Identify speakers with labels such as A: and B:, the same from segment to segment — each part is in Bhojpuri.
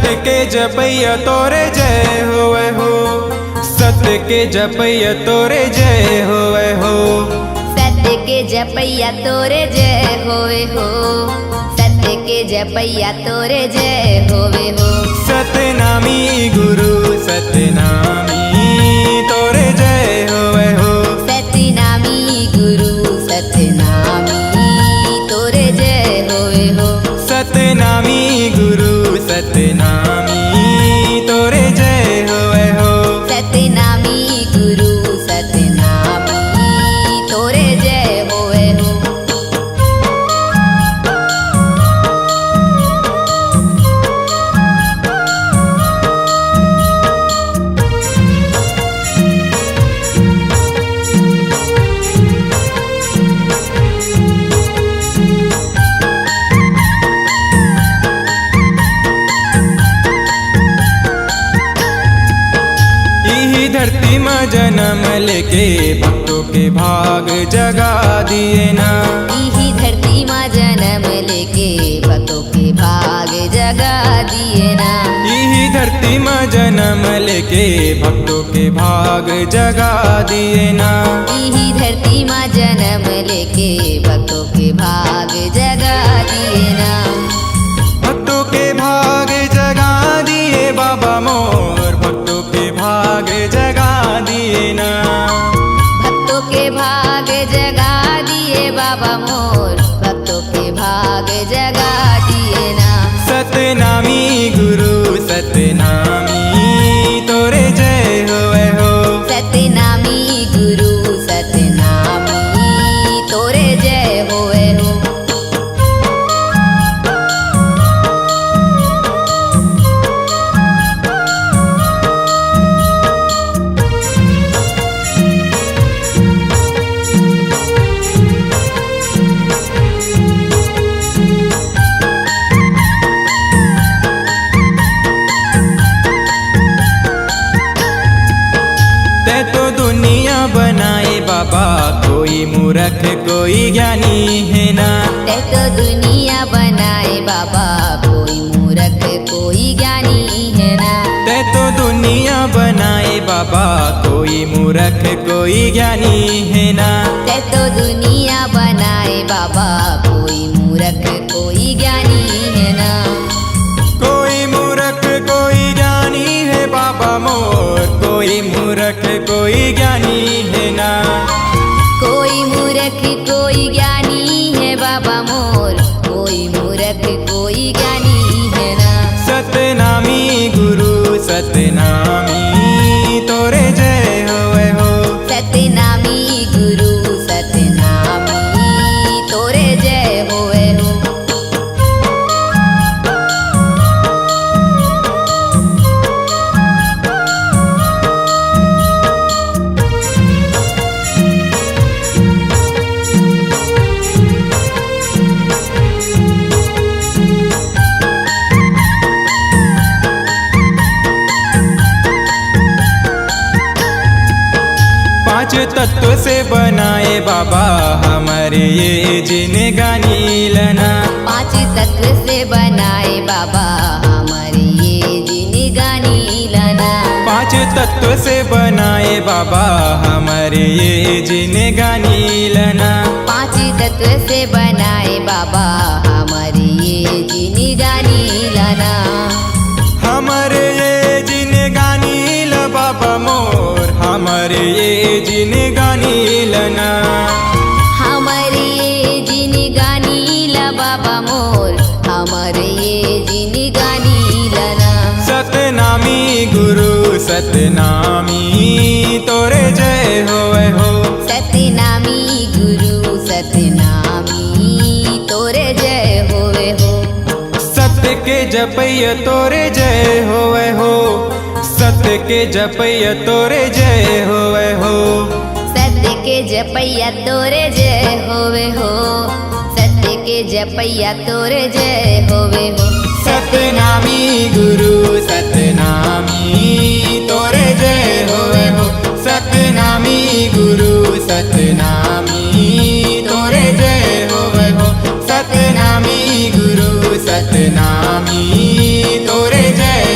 A: सत्य के जपैया तोरे जय होवे हो, सत्य के जपैया तोरे जय होवे हो,
B: सत्य के जपैया तोरे जय होवे हो, सत्य के जपैया तोरे जय होवे हो।
A: सतनामी गुरु सतनामी तोरे जय होवे हो,
B: सतनामी गुरु सतनामी तोरे जय होवे हो,
A: सतनामी गुरु सतनामी तोरे जय होवे हो,
B: सतनामी गुरु सतनामी तोरे जय होवे हो।
A: यही धरती में जन्म लेके भक्तों के भाग जगा दिए ना,
B: यही धरती माँ जन्म लेके भक्तों के भाग जगा दिए ना,
A: यही धरती में जन्म लेके भक्तों के भाग जगा दिए ना,
B: यही धरती माँ जन्म लेके भक्तों के भाग जगा दिए ना,
A: भक्तों के भाग जगा दिए बाबा मोर, भक्तों के भाग जगा दिए ना,
B: भक्तों के भाग जगा दिए बाबा मोर, भक्तों के भाग जगा दिए ना।
A: सतनामी गुरु सतनामी तोरे जय होवे हो,
B: सतनामी गुरु सतनामी तोरे जय होवे हो।
A: ते तो दुनिया बनाए बाबा, कोई मूर्ख कोई ज्ञानी है ना,
B: ते तो दुनिया बनाए बाबा, कोई मूर्ख कोई ज्ञानी है ना,
A: ते तो दुनिया बनाए बाबा, कोई मूर्ख कोई ज्ञानी है ना,
B: ते तो दुनिया बनाए बाबा, कोई मूर्ख कोई ज्ञानी है ना,
A: कोई मूर्ख कोई ज्ञानी है बाबा मोर, कोई मूर्ख कोई ज्ञानी है ना,
B: कोई मूर्ख कोई ज्ञानी है बाबा मोर, कोई मूर्ख कोई ज्ञानी है ना।
A: सतनामी गुरु सतनामी तोरे जय होवे हो,
B: सतनामी गुरु सतनामी तोरे जय होवे हो।
A: पांच तत्व से बनाए बाबा हमारे ये जिनगानी लना,
B: पांच तत्व से बनाए बाबा हमारे ये जिनगानी लाना,
A: पांच तत्व से बनाए बाबा हमारे ये जिनगानी लना,
B: पांच तत्व से बनाए बाबा हमारे ये जिनगानी लाना,
A: हमारे ये जिनगानी ल बाबा मोर, हमारे ये जिनगानी लना,
B: हमारे ये जिनगानी ला बाबा मोर, हमारे ये जिनगानी लाना।
A: सतनामी गुरु सतनामी तोरे जय होवे हो,
B: सतनामी गुरु सतनामी तोरे जय होवे हो,
A: सत्य के जपैया तोरे जय होवे हो, सत्य के जपैया तोरे जय होवे हो,
B: सत्य के जपैया तोरे जय होवे हो, सत्य के जपैया तोरे जय होवे हो।
A: सतनामी गुरु सतनामी तोरे जय होवे हो, सतनामी गुरु सतनामी तोरे जय होवे हो, सतनामी गुरु सतनामी तोरे जय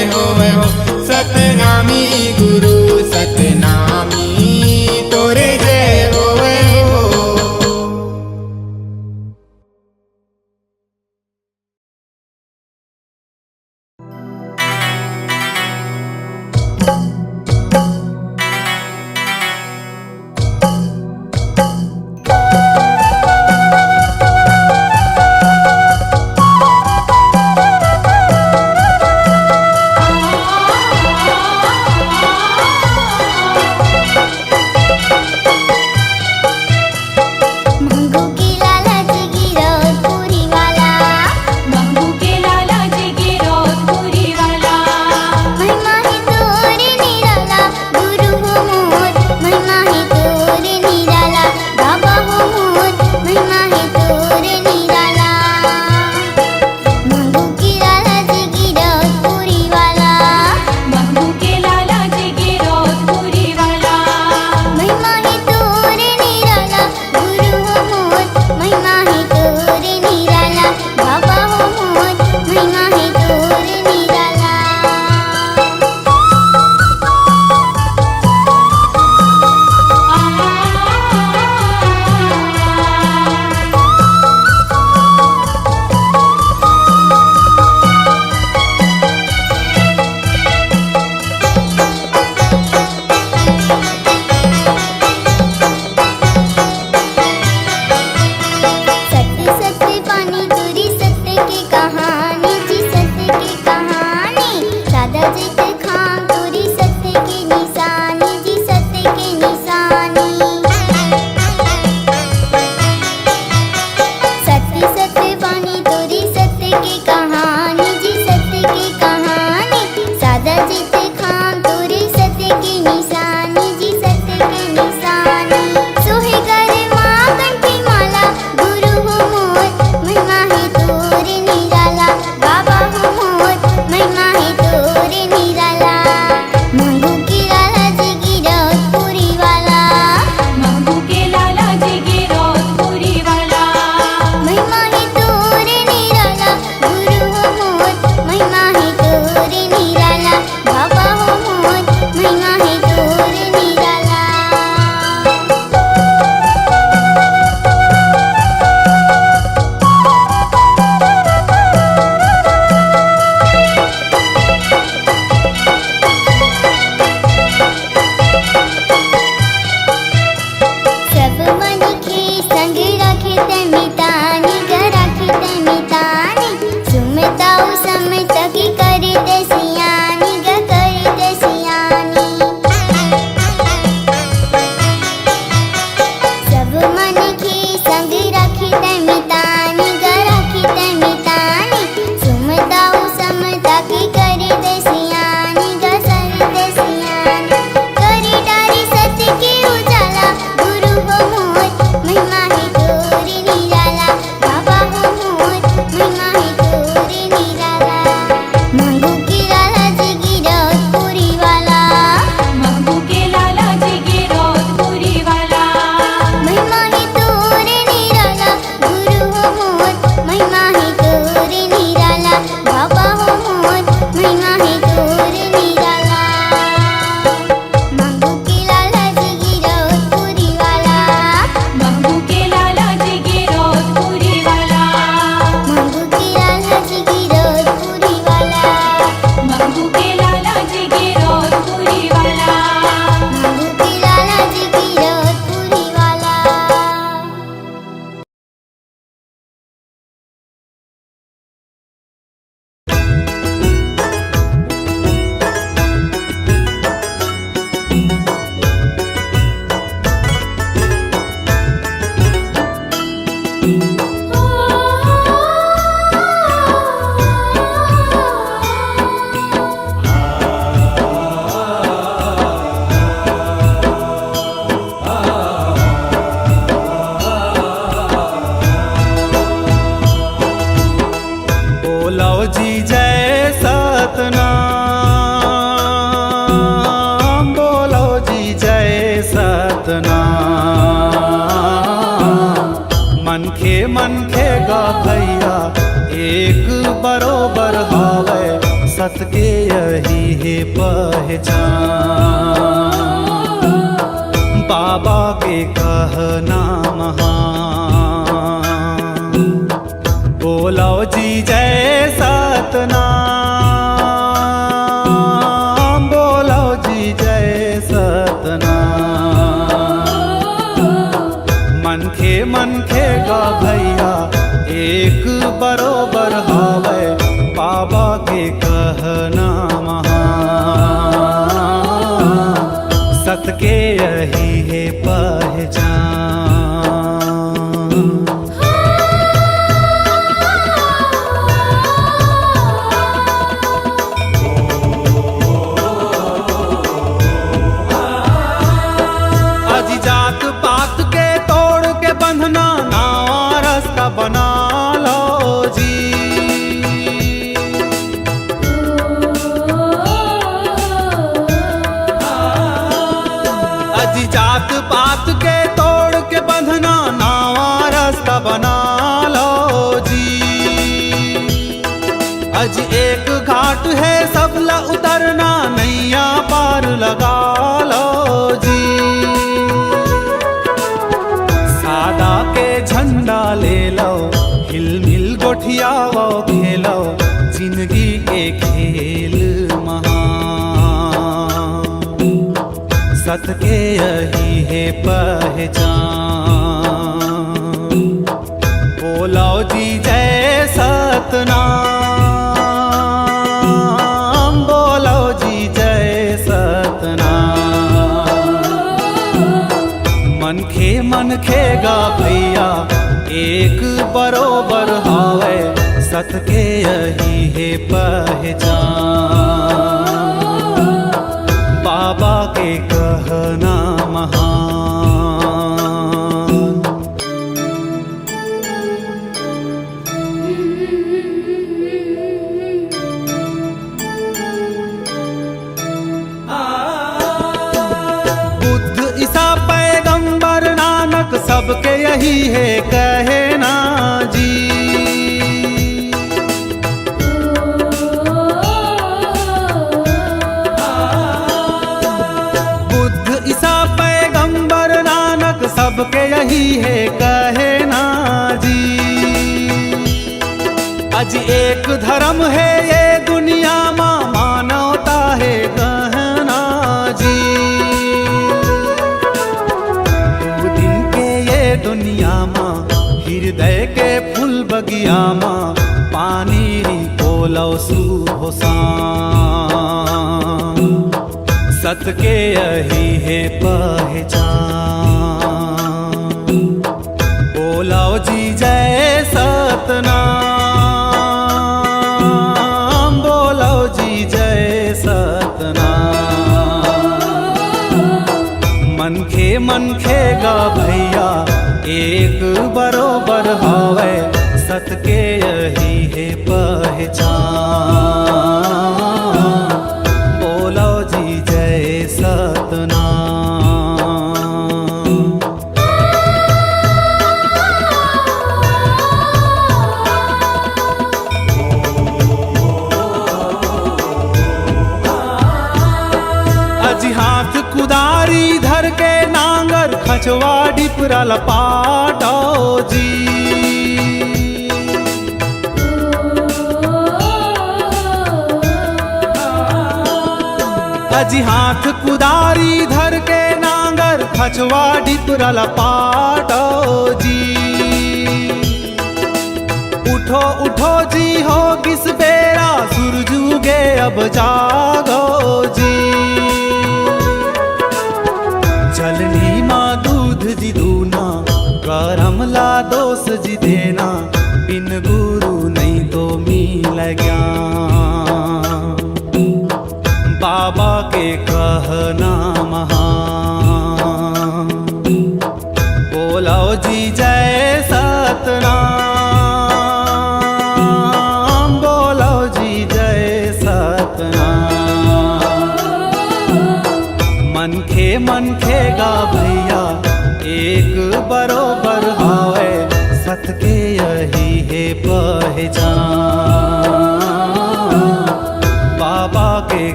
A: बोलो जी जय सतनाम, बोलो जी जय सतनाम। मन खे गा भैया एक बरोबर हावे, सत के यही है पहचान। बाबा के कहना महान, बोलो जी जय सतनाम, बोलो जी जय सतनाम। मन खे गा भैया एक बरोबर हावे, बाबा के कहना महान। सत के यही है पहचान। जात पात के तोड़ के बंधना नवा रास्ता बना लो जी। अजी जात पात के तोड़ के बंधना नवा रास्ता बना लो जी। अजी एक घाट है सबला उतरना, नैया पार लगा लो जी। सादा के झंडा ले लो, हिल मिल गोठियाओ खेलो, जिंदगी के खेल महान। सत के यही है पहचान। बोलो जी जय सतनाम, बोलो जी जय सतनाम। मन खे गा भैया एक बरोबर हावे, सत के यही है पहचान। बाबा के कहना महान। बुद्ध ईसा पैगंबर नानक सबके यही है कहना जी। बुद्ध ईसा पैगंबर नानक सबके यही है कहना जी। आज एक धर्म है ये दुनिया मां, मानवता है कहना जी। दुनिया मां हृदय के फूल बगिया मां, पानी बोलो सुहोसान। सत के यही है पहचान। बोलो जी जय सतनाम, बोलो जी जय सतनाम। मन खे गा भैया एक बरोबर हावे, सत के यही है पहचान। बोलो जी जय सतनाम। अजी हाथ कुदारी धर के नांगर, खचवा डिपरा लपाटो जी। अजी हाथ कुदारी धर के नांगर, खचवा डिपरा लपाटो जी। उठो उठो जी हो किस बेरा, सूरज उगे अब जागो जी। चलनी माँ दूध जी दूना, गरम ला दोस जी देना, बिन गुरु नहीं तो मिल ज्ञान। बाबा के कहना महान। बोलो जी जय सतनाम,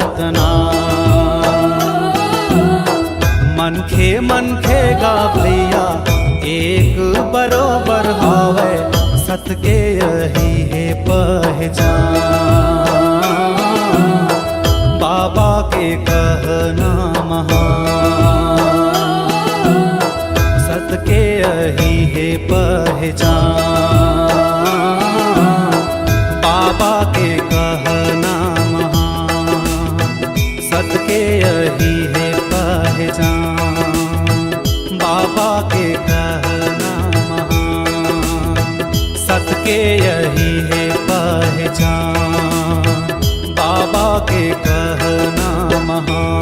C: रतना मनखे गा भैया एक बरोबर हावे सत के यही है पहचान बाबा के कहना महान सत के यही है पहचान बाबा के कहना महान सत के यही है पहचान बाबा के कहना महान सत के यही है पहचान बाबा के कहना महान।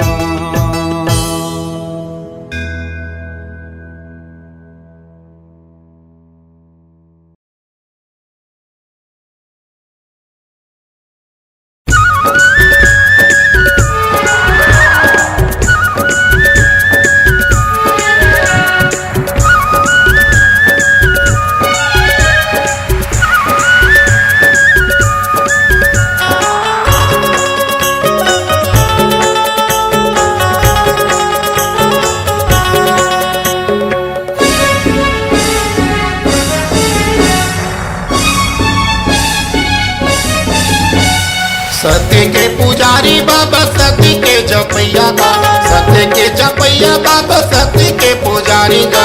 D: सत्य के पुजारी बाबा सत्य के जपैया गा सत्य के जपैया बाबा सत्य के पुजारी गा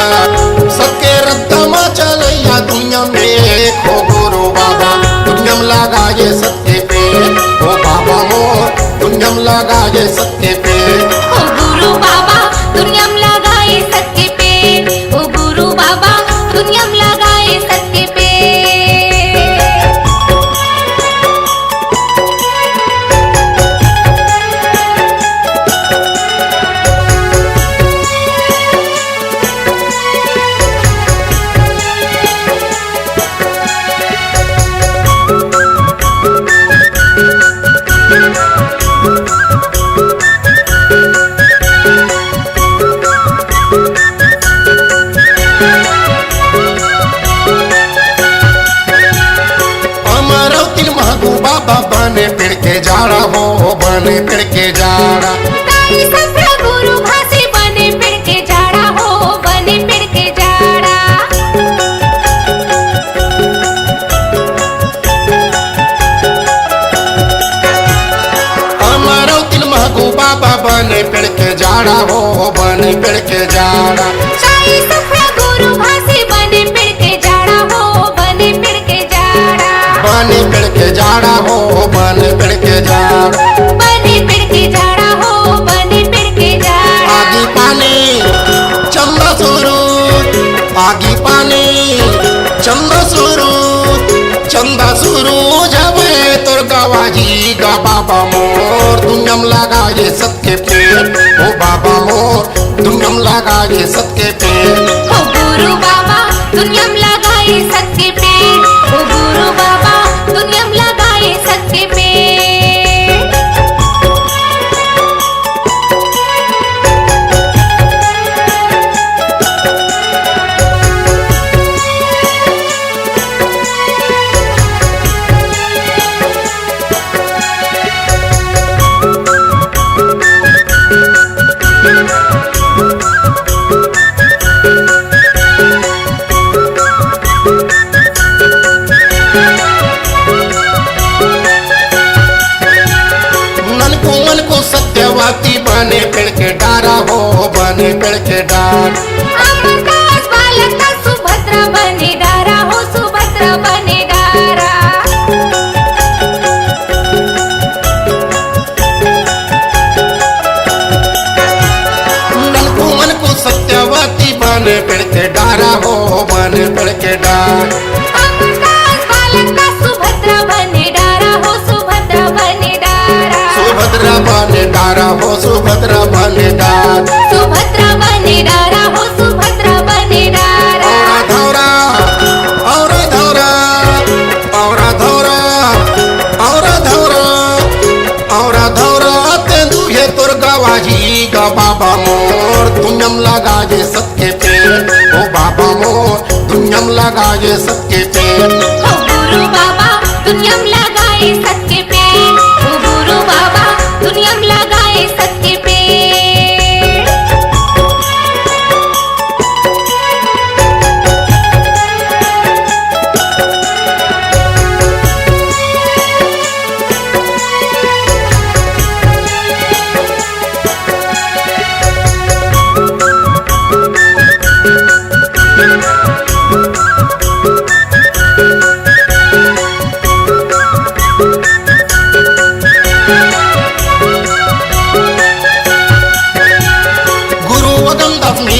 D: सत्य रत्मा चलैया दुनिया में हो गुरु बाबा दुनिया में लगा ये सत्य पे हो बाबा मोर दुनिया में लगा ये सत्य पे
B: ओ गुरु बाबा दुनिया में लगाए सत्य पे ओ गुरु बाबा दुनिया में लगाए सत्य पे
D: बने पेड़ के जाड़ा हो बने पेड़ के जाड़ा
B: ताई सफरा गुरु भासी बने पेड़ के जाड़ा हो बने पेड़ के जाड़ा
D: हमारो दिल महगू बाबा बने पेड़ के जाड़ा हो बने पेड़ के जाड़ा
B: ताई सफरा गुरु भासी बने पेड़ के जाड़ा हो बने पेड़ के जाड़ा
D: बने पेड़ के जाड़ा हो बने पेड़ के जाड़ा
B: बने पेड़ के जाड़ा हो बने पेड़ के जाड़ा
D: आगी पानी चंदा सुरू आगी पानी चंदा सुरू जबे तोर गवाजी गा बाबा मोर दुनिया में लगा ये सत्य पे ओ बाबा मोर दुनिया में लगा ये सत्य पे
B: ओ गुरु बाबा दुनिया में लगाए सत्य पे ओ गुरु बाबा दुनिया में लगाए सत्य पे
D: सत्यवती बने पेड़ के डारा हो बने पेड़ के डार
B: अमरदास बालक सुभद्रा बने डारा हो सुभद्रा बने डारा
D: नलकुमन को सत्यवती बने पेड़ के डारा हो बने पेड़ के डार
B: अमरदास बालक सुभद्रा बने डारा हो सुभद्रा बने डारा
D: सुभद्रा बने डारा हो सुभद्रा बने डार
B: सुभद्रा बने डारा हो सुभद्रा बने डारा
D: धौरा और धौरा और धौरा और धौरा और धौरा ते दुहे तोर गवाजी गा बाबा मोर दुनिया में लगा ये सत्य पे ओ बाबा मोर दुनिया में लगा ये सत्य पे
B: ओ गुरु बाबा दुनिया में लगाए सत्य पे ओ गुरु बाबा दुनिया में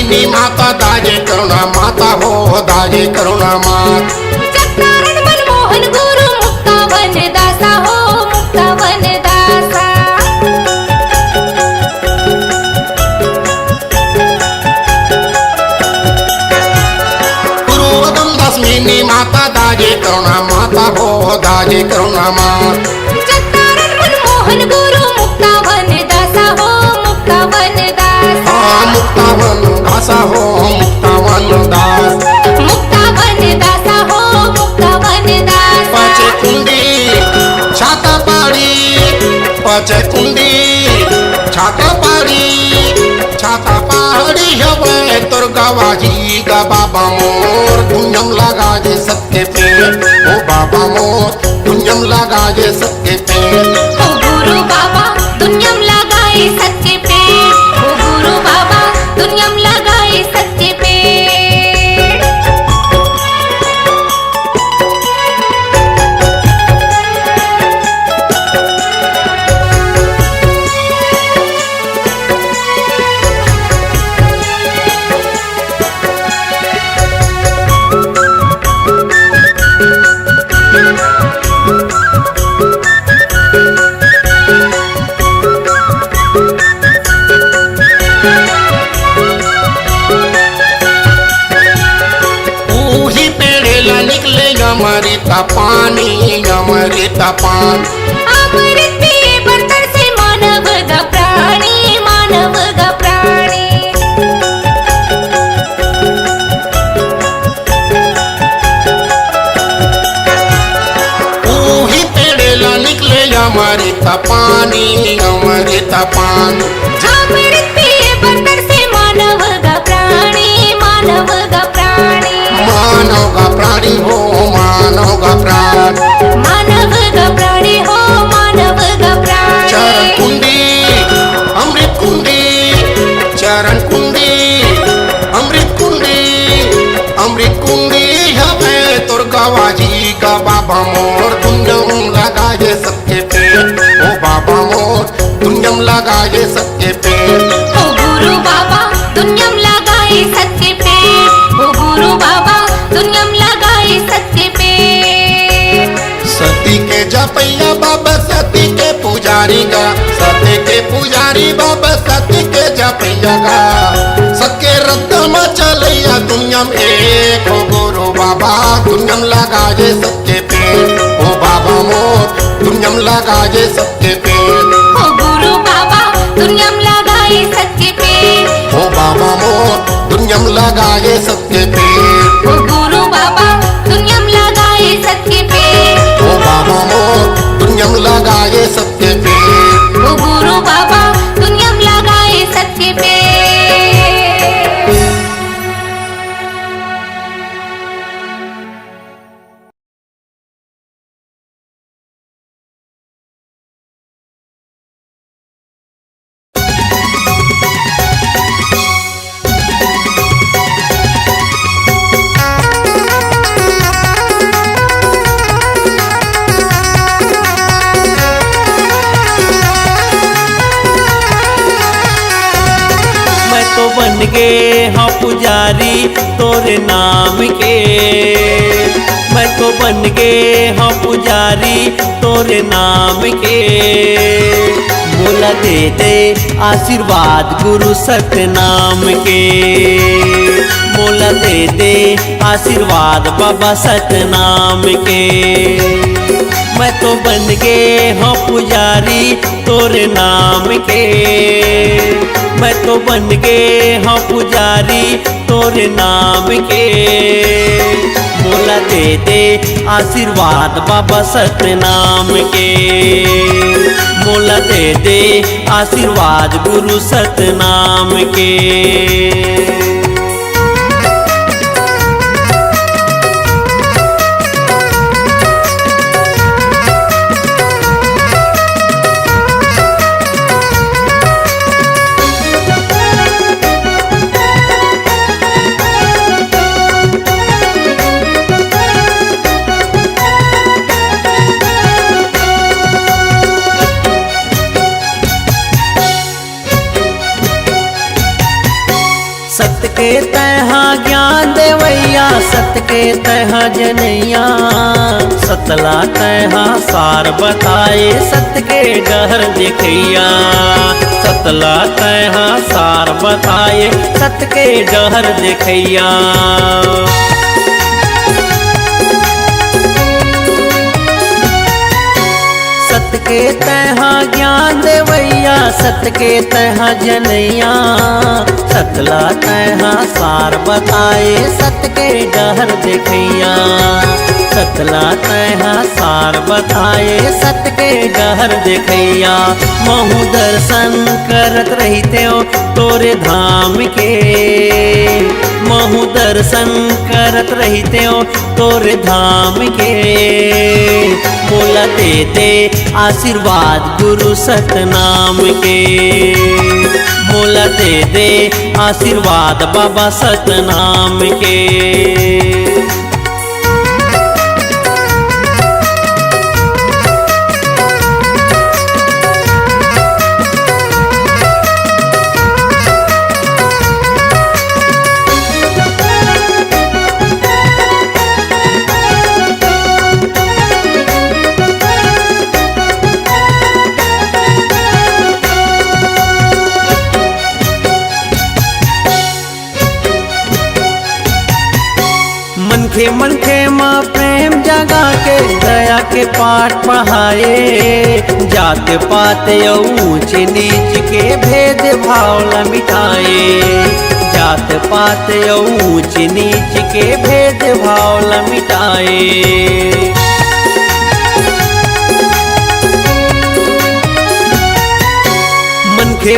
D: मीनी माता दाजे करुणा माता हो दाजे करुणा मात
B: चक्रारण मनमोहन गुरु मुक्तावन दासा हो मुक्तावन दासा
D: गुरु वदनदास मीनी माता दाजे करुणा माता हो दाजे करुणा मात
B: चक्रारण मनमोहन गुरु मुक्तावन दासा हो मुक्तावन दासा
D: मुक्तावन दासा हो मुक्तावन दास
B: मुक्तावन दासा हो मुक्तावन दासा
D: पाचे कुंडी छाता पाड़ी पाचे कुंडी छाता पाड़ी हवे तोर गवाजी का बाबा मोर दुनियम लगा जे सबके पे ओ बाबा मोर दुनियम लगा जे सबके पे
B: ओ गुरु बाबा दुनियम लगाए सच्चे पे ओ गुरु बाबा दुनियम लगाए सच्चे पे
D: ऊही पेड़ेला निकले अमृता पानी अमृता पान
B: अमृत पिए बर्तर से मानव गा प्राणी मानव गा प्राणी
D: ऊही पेड़ेला निकले अमृता पानी अमृता पान
B: अमृत पिए बर्तर से मानव गा प्राणी मानव गा प्राणी
D: मानव का प्राणी हो मानव का प्राण
B: मानव गा प्राणी हो मानव गा प्राणी
D: चरण कुंडी अमृत कुंडी चरण कुंडी अमृत कुंडी हवे तोर गवाजी का बाबा मोर दुनियम लगा जे सबके पे ओ बाबा मोर दुनियम लगा जे सबके पे
B: ओ गुरु बाबा दुनियम लगाए सच्चे पे ओ गुरु बाबा दुनियम लगाए सच्चे पे
D: सती के जपैया बाबा सती के पुजारी गा सती के पुजारी बाबा सती के जपैया गा सके रत्तम चलैया दुनिया में एक हो गुरु बाबा दुनियम लगा जे सबके पे ओ बाबा मोर दुनियम लगा जे सबके पे
B: ओ गुरु बाबा दुनियम लगाए सच्चे पे
D: ओ बाबा मोर दुनियम लगा जे सबके पे
B: ओ गुरु बाबा दुनियम लगाए सच्चे पे
D: ओ बाबा मोर दुनियम लगा जे सबके पे
B: ओ गुरु बाबा दुनियम लगाए सच्चे पे
C: बन गे हाँ पुजारी तोरे नाम के मैं तो बन गे हाँ पुजारी तोरे नाम के बोला दे दे आशीर्वाद गुरु सतनाम के बोला दे दे आशीर्वाद बाबा सतनाम के मैं तो बन गे हाँ पुजारी तोरे नाम के मैं तो बन गे हाँ पुजारी तोरे नाम के बोला दे दे आशीर्वाद बाबा सतनाम के बोला दे दे आशीर्वाद गुरु सतनाम के। सत्य के तहा ज्ञान देवैया सत के तहा जनैया सतला तहा सार बताए सत के डहर दिखैया सतला तहा सार बताए सत के डहर दिखैया सत के तहा ज्ञान देवैया सत के तहा जनैया सतला तहा सार बताए सत के डहर दिखैया सतला तहा सार बताए सत के डहर दिखैया महु दर्शन करत रहते हो तोरे धाम के महु दर्शन करत रहते हो तोरे धाम के मोला दे दे आशीर्वाद गुरु सतनाम के मोला दे दे आशीर्वाद बाबा सतनाम के मनखे माँ प्रेम जगा के दया के पाठ पढ़ाए जात पात ऊंच नीच के भेद भाव ल मिटाए जात पात ऊंच नीच के भेद भाव ल मिटाए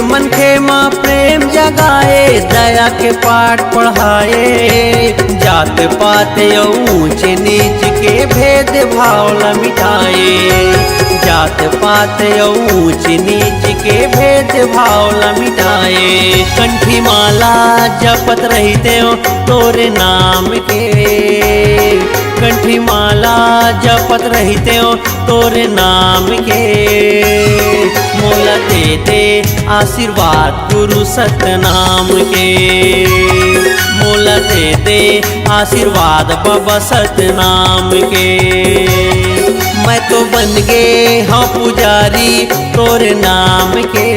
C: मनखे माँ प्रेम जगाए दया के पाठ पढ़ाए जात पात ऊंच नीच के भेद भाव ल मिटाए जात पात ऊंच नीच के भेद भाव ल मिटाए कंठी माला जपत रहते हो तोरे नाम के कंठी माला जपत रहते हो तोरे नाम के मोला दे दे आशीर्वाद गुरु सतनाम के मोला दे दे आशीर्वाद बाबा सतनाम के मैं तो बन गए हाँ पुजारी तोरे नाम के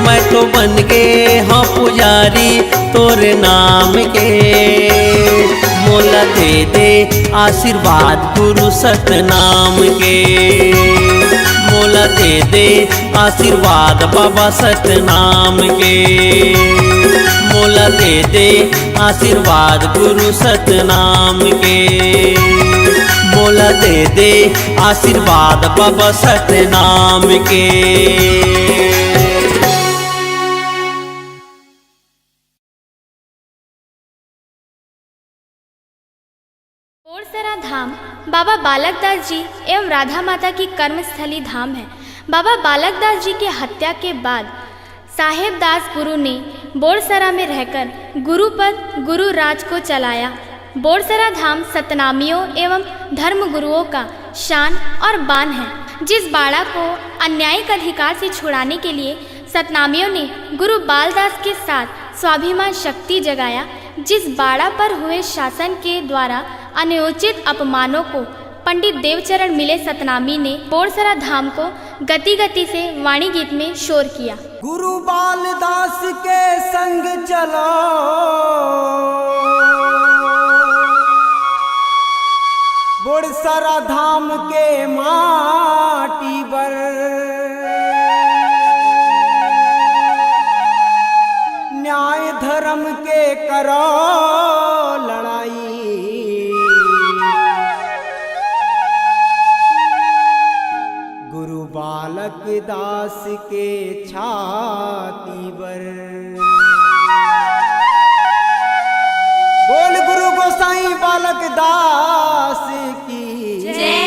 C: मैं तो बन गए हाँ पुजारी तोरे नाम के मोला दे दे आशीर्वाद गुरु सतनाम के मोला दे दे आशीर्वाद बाबा सतनाम के मोला दे दे आशीर्वाद गुरु सतनाम के मोला दे दे आशीर्वाद बाबा सतनाम के
E: बोरसरा धाम बाबा बालकदास जी एवं राधा माता की कर्मस्थली धाम है। बाबा बालकदास जी की हत्या के बाद साहेब दास गुरु ने बोरसरा में रहकर गुरुपद गुरु राज को चलाया। बोरसरा धाम सतनामियों एवं धर्म गुरुओं का शान और बान है। जिस बाड़ा को अन्यायिक अधिकार से छुड़ाने के लिए सतनामियों ने गुरु बालदास के साथ स्वाभिमान शक्ति जगाया, जिस बाड़ा पर हुए शासन के द्वारा अनुचित अपमानों को पंडित देवचरण मिले सतनामी ने बोरसरा धाम को गति गति से वाणी गीत में शोर किया।
F: गुरु बालदास के संग चलो, बोरसरा धाम के माटी पर न्याय धर्म के करो लड़ाई। गुरु बालक दास के छाती पर बोल गुरु गोसाई बालक दास की जय।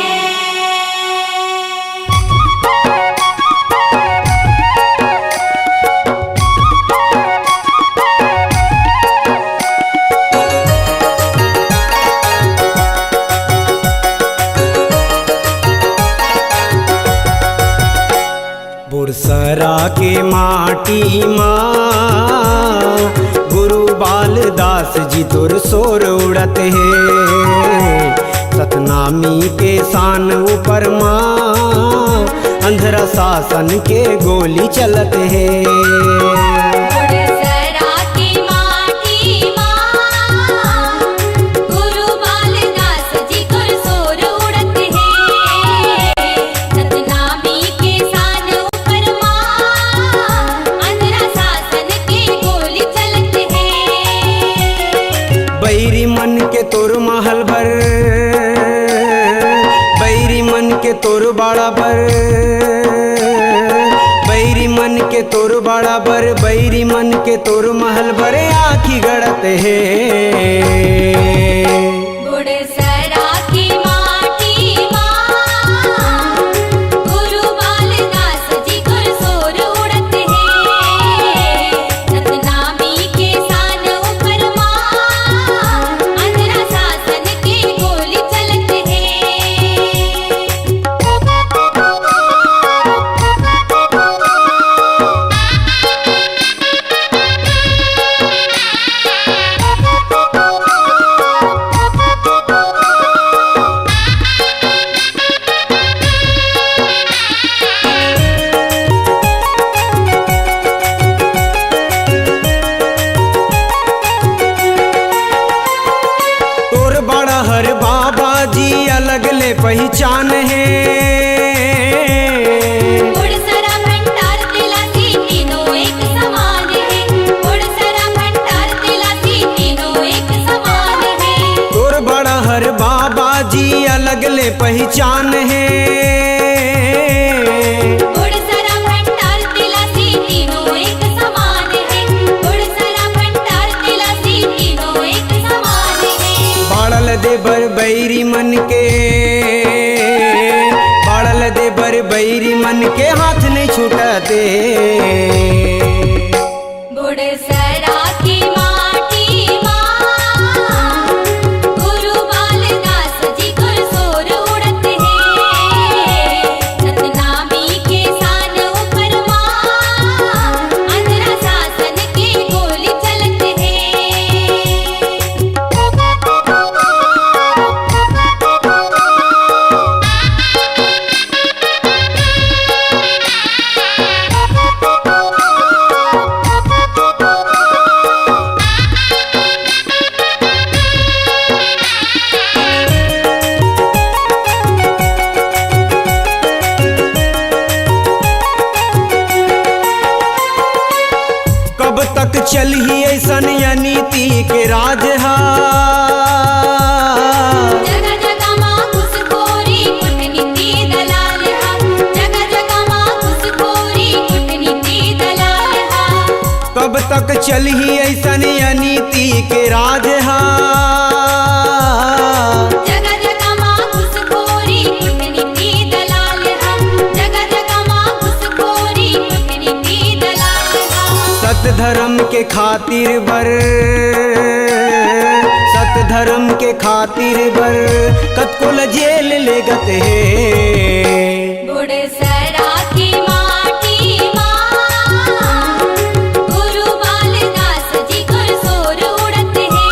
F: बोरसरा के माटी माँ गुरु बालदास जी तोर सोर उड़त है। सतनामी के शान ऊपर माँ अंधरा शासन के गोली चलत है।
B: गुड़सरा की माटी माँ गुरु बालदास जी तोर सोर उड़त है। सतनामी के शान ऊपर माँ अंधरा शासन के गोली चलत है।
F: बैरी मन के तोर महल भर, बैरी मन के तोर बाड़ा भर, बैरी मन के तोर बाड़ा भर, बैरी मन के तोर महल भर आखी गड़त है।
B: गुड़सरा की माटी माँ गुरु बालदास जी तोर सोर उड़त है। सतनामी के शान ऊपर माँ अंधरा शासन के गोली चलत है।
F: तोर बड़ा हर बाबा जी अलग ले पहचान है।
B: गुड़सरा भंडार तिलासी तीनों एक समान है। गुड़सरा भंडार तिलासी तीनों एक समान है।
F: तोर बड़ा हर बाबा जी अलग ले पहचान है।
B: गुड़सरा भंडार तिलासी तीनों एक समान है। गुड़सरा भंडार तिलासी तीनों एक समान है।
F: बाड़ल दे बर बैरी मन के, बाड़ल दे बर बैरी मन के हाथ नहीं छूटते।
B: गुड़सरा की माटी माँ गुरु बालदास जी तोर सोर उड़त है। सतनामी के शान ऊपर माँ अंधरा शासन के गोली चलत है।
F: कब तक चली ऐसन नीति के राज हा।
B: जगह जगह माँ घुसखोरी कूटनीति दलाल हा। जगह जगह माँ घुसखोरी कूटनीति दलाल हा।
F: कब तक चली ऐसन नीति के राज हा।
B: जगह जगह माँ घुसखोरी कूटनीति दलाल हा। जगह जगह माँ घुसखोरी कूटनीति दलाल हा।
F: सत धर्म के खातिर बर, सत धर्म के खातिर बर कतकुल जेल ले गत है।
B: गुड़सरा की माटी माँ गुरु बालदास जी तोर सोर उड़त है।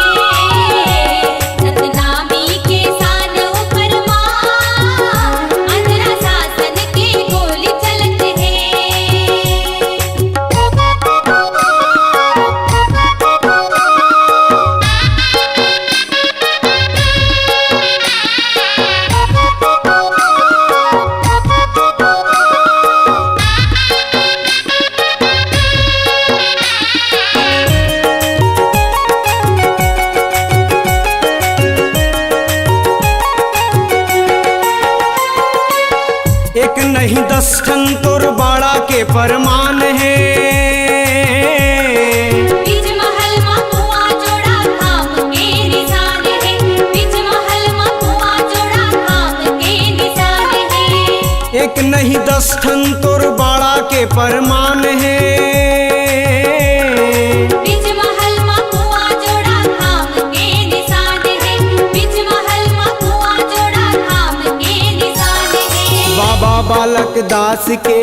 B: सतनामी के शान ऊपर माँ अंधरा शासन के गोली चलत है।
F: एक नहीं 10 ठन तोर बाड़ा के परमान है।
B: बीच महल मा कुआं जोड़ा धाम के निशान है। बीच महल मा कुआं जोड़ा धाम के निशान है।
F: एक नहीं 10 ठन तोर बाड़ा के परमान है।
B: बीच महल मा कुआं जोड़ा धाम के निशान है। बीच महल मा कुआं जोड़ा धाम के निशान है।
F: बाबा बालक दास के,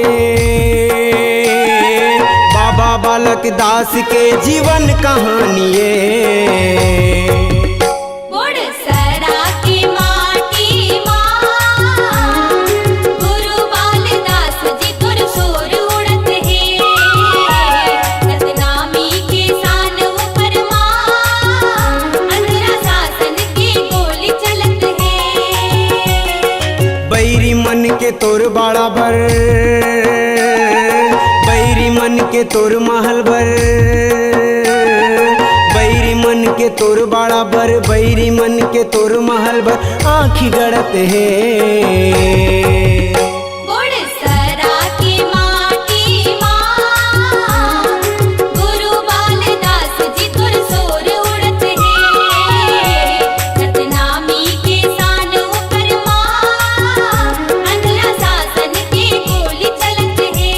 F: बाबा बाबा बालक दास के जीवन कहानिए।
B: गुड़सरा की माटी माँ गुरु बालदास जी तुर सोर उड़त है। सतनामी के सान ऊपर माँ अंधरा शासन की गोली चलत है।
F: बैरी मन के तोर बाड़ा भर, बैरी मन के तोर महल भर, बैरी मन के तोर बाड़ा भर, बैरी मन के तोर महल भर आँखी गड़त है।
B: गुड़सरा की माटी माँ गुरु बालदास जी तुर सोर उड़त है। सतनामी के सान ऊपर माँ अंधरा शासन की गोली चलत है।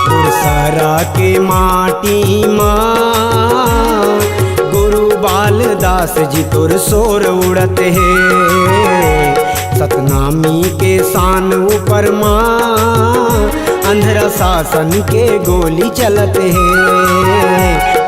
F: गुड़सरा के माटी माँ गुरु बालदास जी तोर सोर उड़त है। सतनामी के शान ऊपर माँ अंधरा शासन के गोली चलत है।